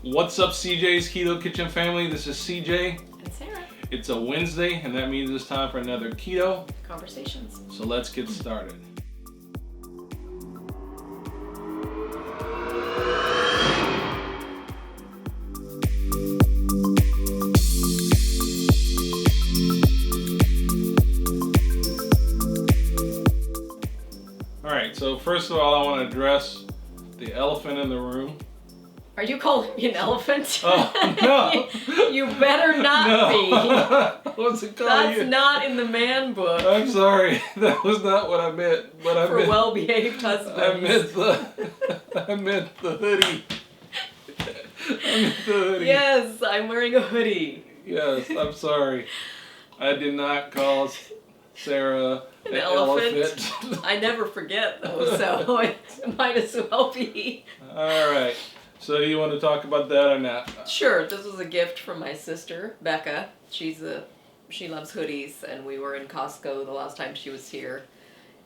What's up, CJ's Keto Kitchen family? This is CJ. And Sarah. It's a Wednesday, and that means it's time for another Keto Conversations. So let's get started. All right, so first of all, I want to address the elephant in the room. Are you calling me an elephant? Oh, no. You better not be. What's it called? That's not in the man book. I'm sorry. That was not what I meant. But For well-behaved husbands. I meant the hoodie. I meant the hoodie. Yes, I'm wearing a hoodie. Yes, I'm sorry. I did not call Sarah an elephant. I never forget though, so it might as well be. All right. So you want to talk about that or not? Sure. This was a gift from my sister, Becca. She loves hoodies, and we were in Costco the last time she was here,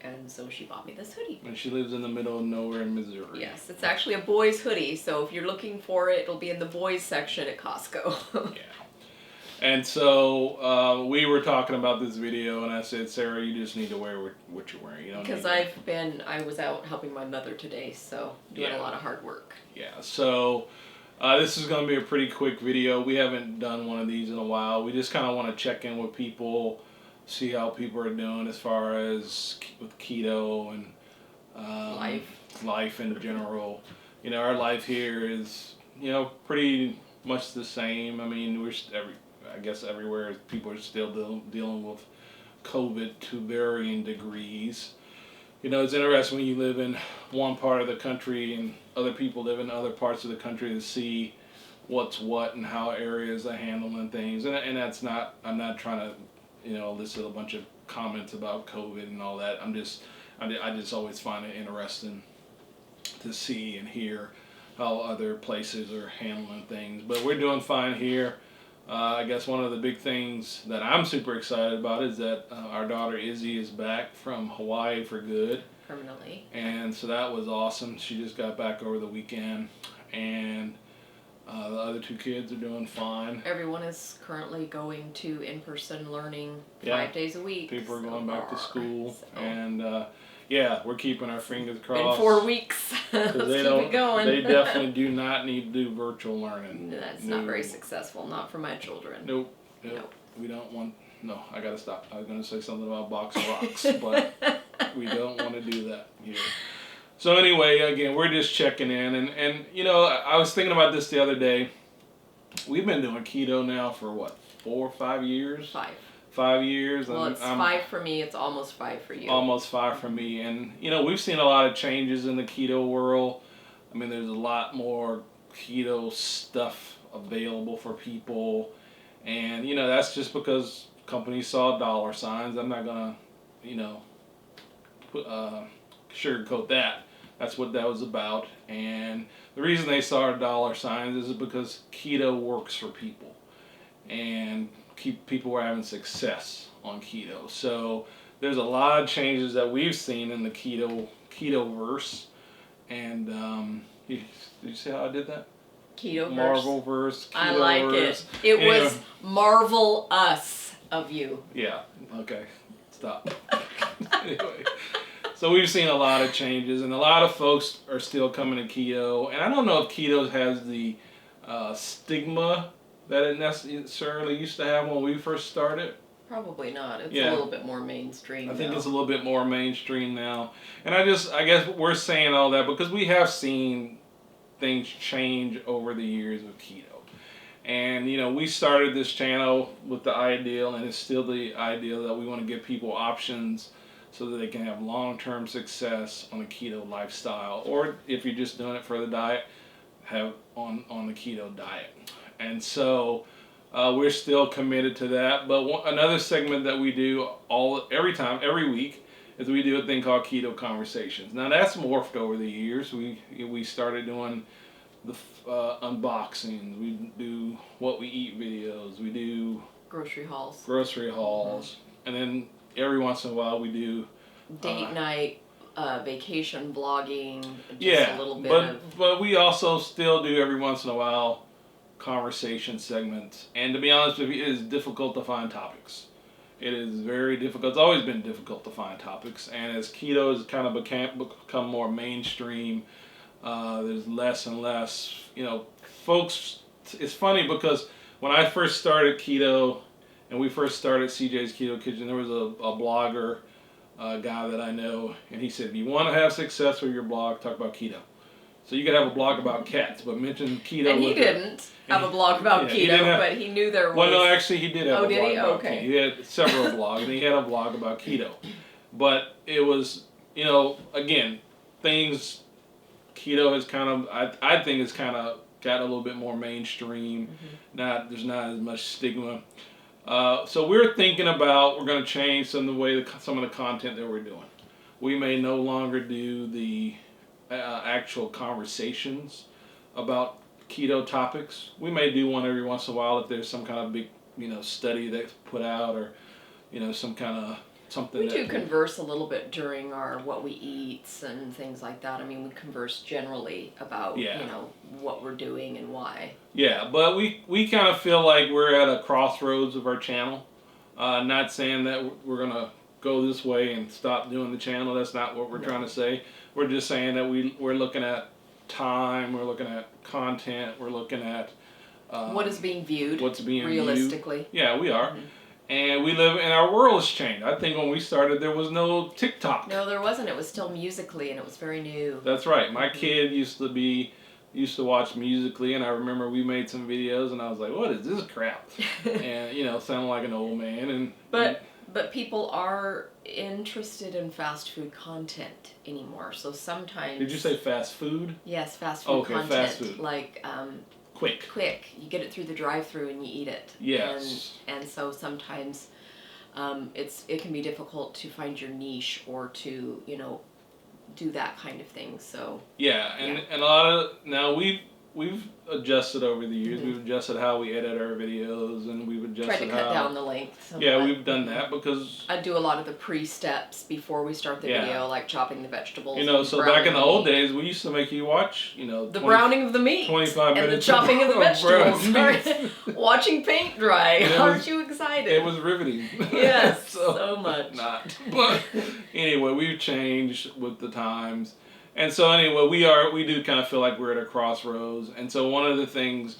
and so she bought me this hoodie. And she lives in the middle of nowhere in Missouri. Yes, it's actually a boys' hoodie, so if you're looking for it, it'll be in the boys' section at Costco. Yeah. And so we were talking about this video, and I said, Sarah, you just need to wear what you're wearing. You don't because I was out helping my mother today, so doing a lot of hard work. Yeah, so this is going to be a pretty quick video. We haven't done one of these in a while. We just kind of want to check in with people, see how people are doing as far as with keto and life in general. You know, our life here is, pretty much the same. I mean, I guess everywhere people are still dealing with COVID to varying degrees. You know, it's interesting when you live in one part of the country and other people live in other parts of the country to see what's what and how areas are handling things. And that's not, I'm not trying to, elicit a bunch of comments about COVID and all that. I just always find it interesting to see and hear how other places are handling things. But we're doing fine here. I guess one of the big things that I'm super excited about is that our daughter Izzy is back from Hawaii for good. Permanently. And so that was awesome. She just got back over the weekend, and the other two kids are doing fine. Everyone is currently going to in-person learning 5 days a week. People are going back to school, and we're keeping our fingers crossed. In 4 weeks. Let's keep it going. They definitely do not need to do virtual learning. That's not very successful, not for my children. Nope. We don't want, I gotta stop. I was gonna say something about box of rocks, but we don't want to do that here. So anyway, again, we're just checking in, and I was thinking about this the other day. We've been doing keto now for what, 4 or 5 years? 5. 5 years. Well, it's 5 for me. It's almost 5 for you. Almost 5 for me. And, we've seen a lot of changes in the keto world. I mean, there's a lot more keto stuff available for people. And, that's just because companies saw dollar signs. I'm not going to, sugarcoat that. That's what that was about. And the reason they saw dollar signs is because keto works for people. And people were having success on keto. So there's a lot of changes that we've seen in the keto-verse. And did you see how I did that? Keto-verse. Marvel-verse, keto-verse. I like it. It was Marvel us of you. Yeah, okay. Stop. Anyway. So we've seen a lot of changes, and a lot of folks are still coming to keto. And I don't know if keto has the stigma that it necessarily used to have when we first started. Probably not. It's a little bit more mainstream I think now. it's a little bit more mainstream now. And I guess we're saying all that because we have seen things change over the years with keto. And, we started this channel with the ideal, and it's still the ideal that we want to give people options so that they can have long-term success on a keto lifestyle. Or if you're just doing it for the diet, have on the keto diet. And so we're still committed to that. But another segment that we do every week is we do a thing called Keto Conversations. Now that's morphed over the years. We started doing the unboxings. We do what we eat videos. We do grocery hauls. And then every once in a while we do date night, vacation blogging, just Yeah, a little bit but we also still do every once in a while conversation segments. And to be honest with you, it is difficult to find topics. It is very difficult. It's always been difficult to find topics. And as keto has kind of become more mainstream, there's less and less, folks. It's funny because when I first started keto and we first started CjsKetoKitchen, there was a blogger guy that I know, and he said, if you want to have success with your blog, talk about keto. So you could have a blog about cats, but mention keto. And he didn't have a blog about keto, but he knew there was... Well, no, actually he did have a blog about okay. keto. He had several blogs, and he had a blog about keto. But it was, again, keto has kind of, I think it's kind of got a little bit more mainstream. Mm-hmm. There's not as much stigma. So we're thinking about, we're going to change some of the content that we're doing. We may no longer do the actual conversations about keto topics. We may do one every once in a while if there's some kind of big, study that's put out, or, some kind of something. We do converse a little bit during our what we eat and things like that. I mean, we converse generally about, what we're doing and why. Yeah, but we kind of feel like we're at a crossroads of our channel. Not saying that we're going to go this way and stop doing the channel. That's not what we're trying to say. We're just saying that we're looking at time, we're looking at content, we're looking at what is being viewed, what's being realistically. Viewed. Yeah, we are. Mm-hmm. And our world has changed. I think when we started, there was no TikTok. No, there wasn't. It was still Musical.ly, and it was very new. That's right. My kid used to watch Musical.ly, and I remember we made some videos, and I was like, what is this crap? And, sounding like an old man. But people are interested in fast food content anymore. So sometimes... Did you say fast food? Yes, fast food content. Fast food. Like... Quick. You get it through the drive-through and you eat it. Yes. And so sometimes it can be difficult to find your niche or to, do that kind of thing. So... Yeah, and a lot of... Now, we've adjusted over the years. Mm-hmm. We've adjusted how we edit our videos, and we've adjusted tried to cut down the length. So yeah, we've done that because I do a lot of the pre-steps before we start the video, like chopping the vegetables. So back in the old days, we used to make you watch, the browning of the meat, 25 minutes, and the chopping of the vegetables. Watching paint dry. Aren't you excited? It was riveting. Yes, so much. Not, but anyway, we've changed with the times. And so anyway, we do kind of feel like we're at a crossroads. And so one of the things,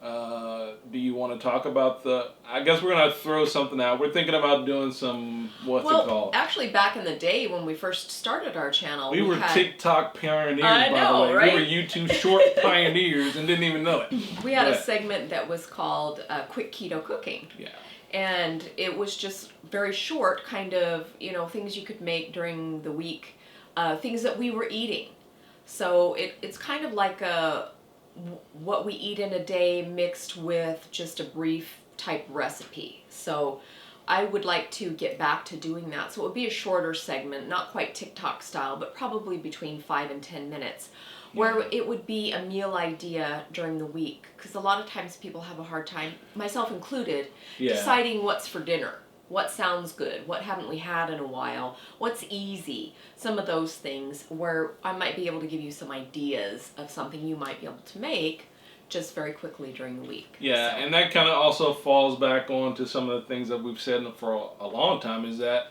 do you want to talk about I guess we're going to throw something out. We're thinking about doing some, what's it called? Actually, back in the day when we first started our channel, we were TikTok pioneers, by the way. Right? We were YouTube short pioneers and didn't even know it. We had a segment that was called Quick Keto Cooking. Yeah. And it was just very short, kind of, things you could make during the week. Things that we were eating. So it's kind of like what we eat in a day mixed with just a brief type recipe. So I would like to get back to doing that. So it would be a shorter segment, not quite TikTok style, but probably between 5 and 10 minutes, where it would be a meal idea during the week. Because a lot of times people have a hard time, myself included, deciding what's for dinner. What sounds good? What haven't we had in a while? What's easy? Some of those things where I might be able to give you some ideas of something you might be able to make just very quickly during the week. Yeah, and that kind of also falls back on to some of the things that we've said for a long time, is that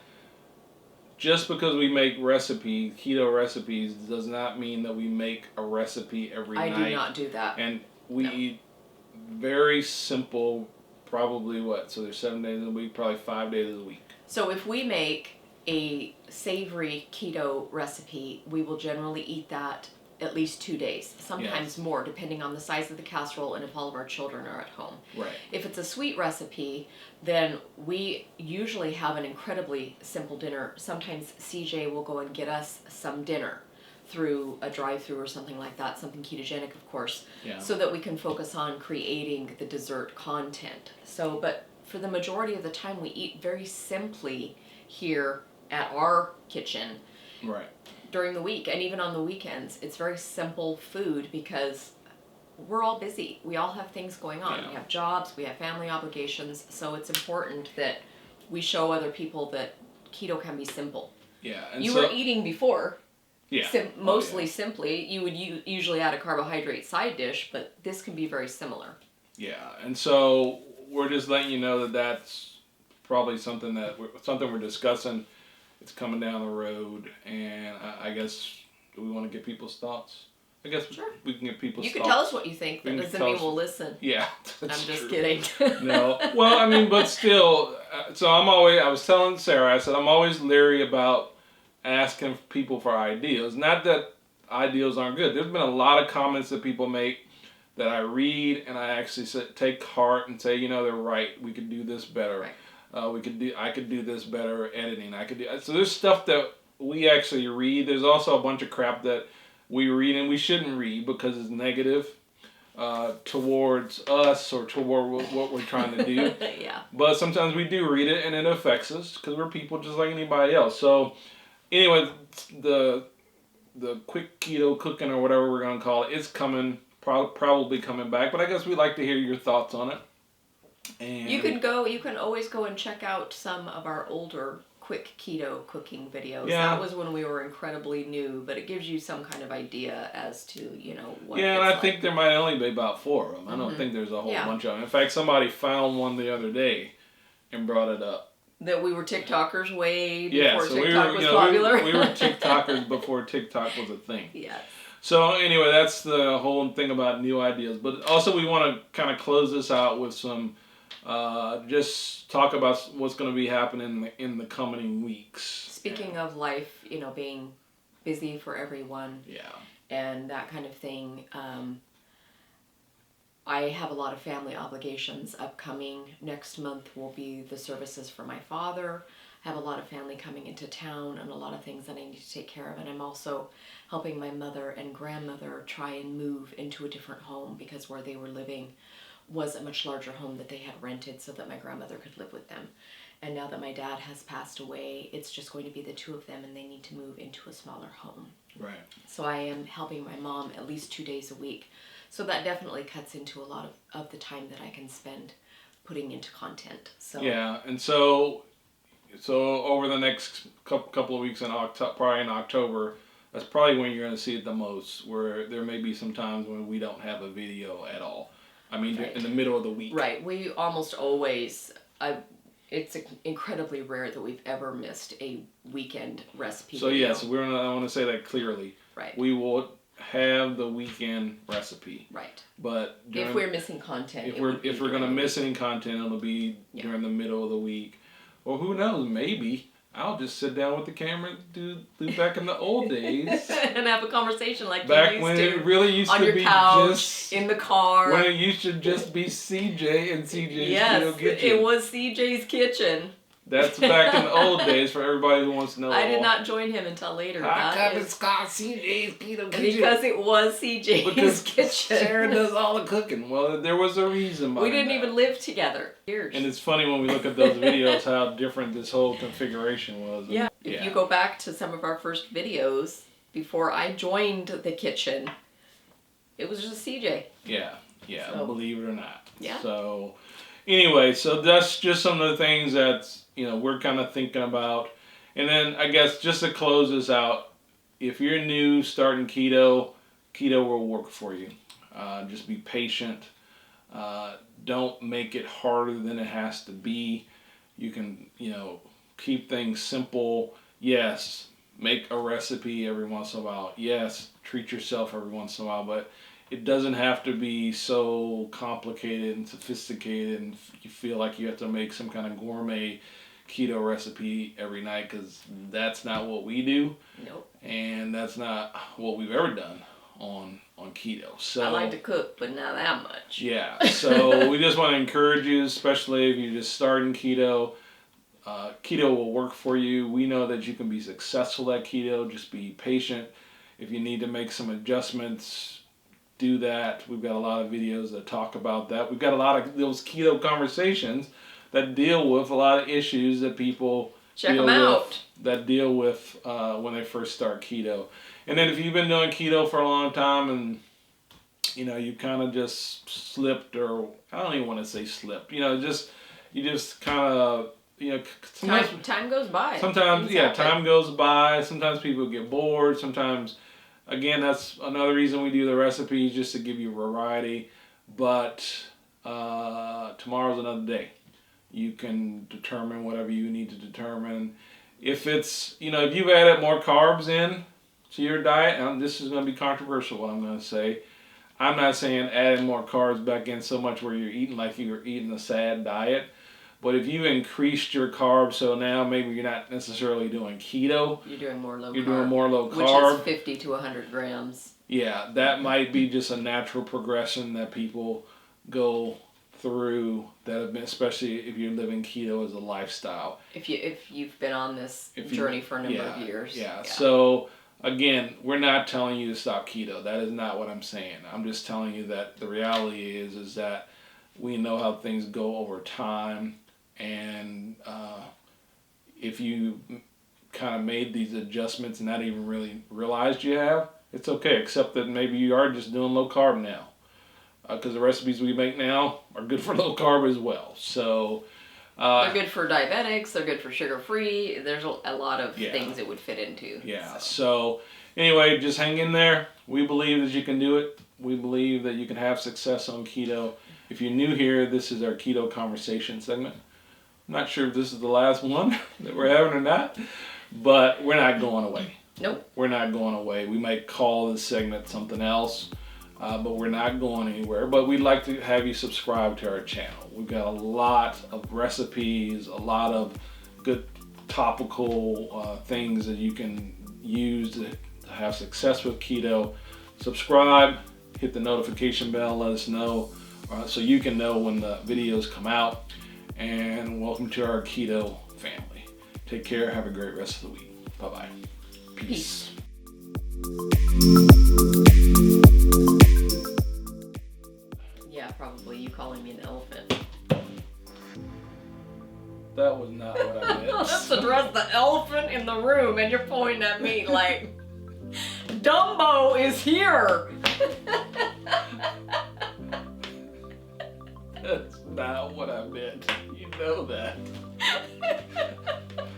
just because we make keto recipes, does not mean that we make a recipe every night. I do not do that. And we eat very simple. Probably so there's 7 days a week, probably 5 days a week. So if we make a savory keto recipe, we will generally eat that at least 2 days, sometimes more, depending on the size of the casserole and if all of our children are at home. Right. If it's a sweet recipe, then we usually have an incredibly simple dinner. Sometimes CJ will go and get us some dinner through a drive-through or something like that, something ketogenic, of course, so that we can focus on creating the dessert content. But for the majority of the time, we eat very simply here at our kitchen during the week, and even on the weekends. It's very simple food because we're all busy. We all have things going on. We have jobs, we have family obligations, so it's important that we show other people that keto can be simple. Yeah. And you were eating before. Yeah. Mostly simply. You would usually add a carbohydrate side dish, but this can be very similar. Yeah. And so we're just letting you know that that's probably something we're discussing. It's coming down the road, and I guess, do we want to get people's thoughts? I guess sure. we can get people's thoughts. You can tell us what you think. That doesn't mean we'll listen. Yeah, I'm just true. kidding. No. Well, I mean, but still, so I was telling Sarah, I said, I'm always leery about asking people for ideas. Not that ideas aren't good. There's been a lot of comments that people make that I read, and I actually take heart and say, they're right. We could do this better. Right. I could do this better editing. So there's stuff that we actually read. There's also a bunch of crap that we read and we shouldn't read because it's negative towards us or toward what we're trying to do. Yeah. But sometimes we do read it and it affects us because we're people just like anybody else. So anyway, the quick keto cooking or whatever we're going to call it is coming, probably coming back. But I guess we'd like to hear your thoughts on it. And you can always go and check out some of our older quick keto cooking videos. Yeah. That was when we were incredibly new, but it gives you some kind of idea as to, what yeah, and it's I think there might only be about 4 of them. I don't Mhm. think there's a whole Yeah. bunch of them. In fact, somebody found one the other day and brought it up. That we were TikTokers way Yeah, before so TikTok was popular. we were TikTokers before TikTok was a thing. Yes. So anyway, that's the whole thing about new ideas. But also we want to kind of close this out with some, just talk about what's going to be happening in the coming weeks. Speaking of life, being busy for everyone. Yeah. And that kind of thing. I have a lot of family obligations upcoming. Next month will be the services for my father. I have a lot of family coming into town and a lot of things that I need to take care of. And I'm also helping my mother and grandmother try and move into a different home because where they were living was a much larger home that they had rented so that my grandmother could live with them. And now that my dad has passed away, it's just going to be the two of them and they need to move into a smaller home. Right. So I am helping my mom at least 2 days a week. So that definitely cuts into a lot of the time that I can spend putting into content. So yeah, and so over the next couple of weeks probably in October, that's probably when you're going to see it the most, where there may be some times when we don't have a video at all. I mean, right. In the middle of the week. Right. We almost always, it's incredibly rare that we've ever missed a weekend recipe video. So I want to say that clearly. Right. We will have the weekend recipe. Right. But if we're missing content, if we're going to miss any content, it'll be during the middle of the week. Or who knows, maybe I'll just sit down with the camera and do back in the old days. And have a conversation like back you when used to. It really used on to your be couch, just in the car. When it used to just be CJ and CJ's Yes, Keto Kitchen. it was CJ's Kitchen. That's back in the old days for everybody who wants to know. I did not join him until later. How come it's called CJ's Keto Kitchen? Because it was CJ's Kitchen. Sarah does all the cooking. Well, there was a reason behind We didn't even live together. Years. And it's funny when we look at those videos how different this whole configuration was. Yeah. If you go back to some of our first videos, before I joined the kitchen, it was just CJ. Yeah. So, believe it or not. Yeah. So, anyway, so that's just some of the things that we're kind of thinking about. And then I guess just to close this out, if you're new starting keto will work for you. Just be patient. Don't make it harder than it has to be. You can, keep things simple. Yes, make a recipe every once in a while. Yes, treat yourself every once in a while, but it doesn't have to be so complicated and sophisticated and you feel like you have to make some kind of gourmet keto recipe every night, because that's not what we do. Nope. And that's not what we've ever done on keto. So I like to cook, but not that much. Yeah. So we just want to encourage you, especially if you're just starting keto. Keto will work for you. We know that you can be successful at keto. Just be patient. If you need to make some adjustments, do that. We've got a lot of videos that talk about that. We've got a lot of those keto conversations that deal with a lot of issues that people deal with when they first start keto. And then if you've been doing keto for a long time and you kind of just slipped, or I don't even want to say slipped, you just kind of you know, sometimes time goes by. Sometimes, time goes by. Sometimes people get bored. Sometimes, again, that's another reason we do the recipes, just to give you variety. But tomorrow's another day. You can determine whatever you need to determine. If it's, if you've added more carbs in to your diet, and this is going to be controversial, what I'm going to say. I'm not saying adding more carbs back in so much where you're eating like you're eating a sad diet. But if you increased your carbs, so now maybe you're not necessarily doing keto. You're doing more low carb. You're doing more low carb. Which is 50 to 100 grams. Yeah, that might be just a natural progression that people go through that have been, especially if you're living keto as a lifestyle. If you've been on this journey for a number of years. Yeah. So again, we're not telling you to stop keto. That is not what I'm saying. I'm just telling you that the reality is that we know how things go over time, and if you kind of made these adjustments and not even really realized you have, it's okay. Except that maybe you are just doing low carb now. Because the recipes we make now are good for low carb as well. So they're good for diabetics. They're good for sugar-free. There's a lot of things it would fit into. Yeah. So anyway, just hang in there. We believe that you can do it. We believe that you can have success on keto. If you're new here, this is our Keto Conversation segment. I'm not sure if this is the last one that we're having or not, but we're not going away. Nope. We're not going away. We might call this segment something else. But we're not going anywhere. But we'd like to have you subscribe to our channel. We've got a lot of recipes, a lot of good topical things that you can use to have success with keto. Subscribe, hit the notification bell, let us know so you can know when the videos come out. And welcome to our keto family. Take care. Have a great rest of the week. Bye-bye. Peace. Probably you calling me an elephant. That was not what I meant. Let's address the elephant in the room, and you're pointing at me like, Dumbo is here! That's not what I meant. You know that.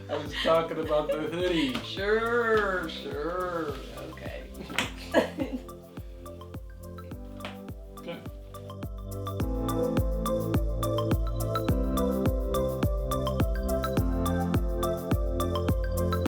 I was talking about the hoodie. Sure. Okay.